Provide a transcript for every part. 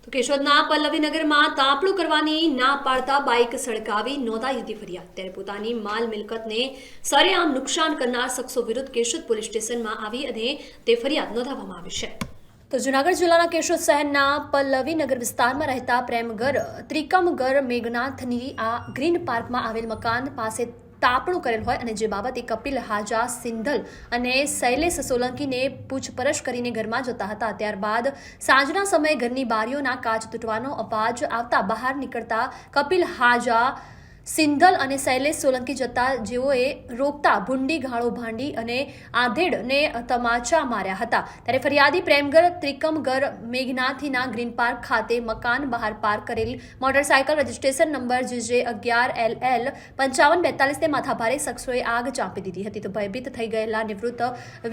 તો કેશોદના પલ્લવીનગરમાં તાપણું કરવાની ના પાડતા બાઇક સળગાવી નોંધાઈ હતી ફરિયાદ। ત્યારે પોતાની માલ મિલકતને સરેઆમ નુકસાન કરનાર શખ્સો વિરુદ્ધ કેશોદ પોલીસ સ્ટેશનમાં આવી અને તે ફરિયાદ નોંધાવવામાં આવી છે। તો જૂનાગઢ જિલ્લાના કેશોદ શહેરના પલ્લવીનગર વિસ્તારમાં રહેતા પ્રેમગર ત્રિકમગર મેઘનાથની આ ગ્રીન પાર્કમાં આવેલ મકાન પાસે તાપણું કરેલ હોય અને જે બાબતે કપિલ હાજા સિંધલ અને શૈલેષ સોલંકીને પૂછપરછ કરીને ઘરમાં જતા હતા। ત્યારબાદ સાંજના સમયે ઘરની બારીઓના કાચ તૂટવાનો અવાજ આવતા બહાર નીકળતા કપિલ હાજા સિંધલ અને શૈલેષ સોલંકી જતા જેઓએ રોકતા ભૂંડી ગાળો ભાંડી અને આધેડને તમાચા માર્યા હતા। ત્યારે ફરિયાદી પ્રેમગર ત્રિકમગર મેઘનાથીના ગ્રીન પાર્ક ખાતે મકાન બહાર પાર્ક કરેલ મોટરસાયકલ રજીસ્ટ્રેશન નંબર JJ11LL 5542 માથાભારે શખ્સોએ આગ ચાંપી દીધી હતી। તો ભયભીત થઈ ગયેલા નિવૃત્ત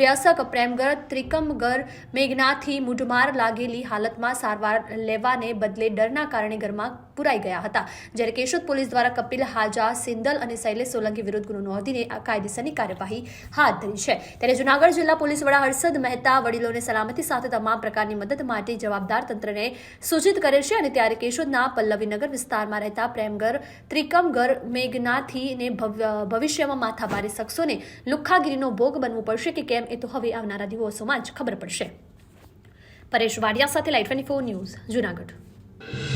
વ્યસક પ્રેમગર ત્રિકમગર મેઘનાથી મૂઢમાર લાગેલી હાલતમાં સારવાર લેવાને બદલે ડરના કારણે ઘરમાં પુરાઈ ગયા હતા। જ્યારે કેશોદ પોલીસ દ્વારા કપિલ હાજા સિંધલ અને શૈલેષ સોલંકી વિરુદ્ધ ગુનો નોંધીને કાયદેસરની કાર્યવાહી હાથ ધરી છે। ત્યારે જૂનાગઢ જિલ્લા પોલીસ વડા હર્ષદ મહેતા વડીલોને સલામતી સાથે તમામ પ્રકારની મદદ માટે જવાબદાર તંત્રને સૂચિત કરે છે। અને ત્યારે કેશોદના પલ્લવીનગર વિસ્તારમાં રહેતા પ્રેમગર ત્રિકમગર મેઘનાથીને ભવિષ્યમાં માથાભારે શખ્સોને લુખ્ખાગીરીનો ભોગ બનવું પડશે કે કેમ એ તો હવે આવનારા દિવસોમાં જ ખબર પડશે। પરેશ વાડિયા સાથે લાઇટ 24 ન્યૂઝ જૂનાગઢ।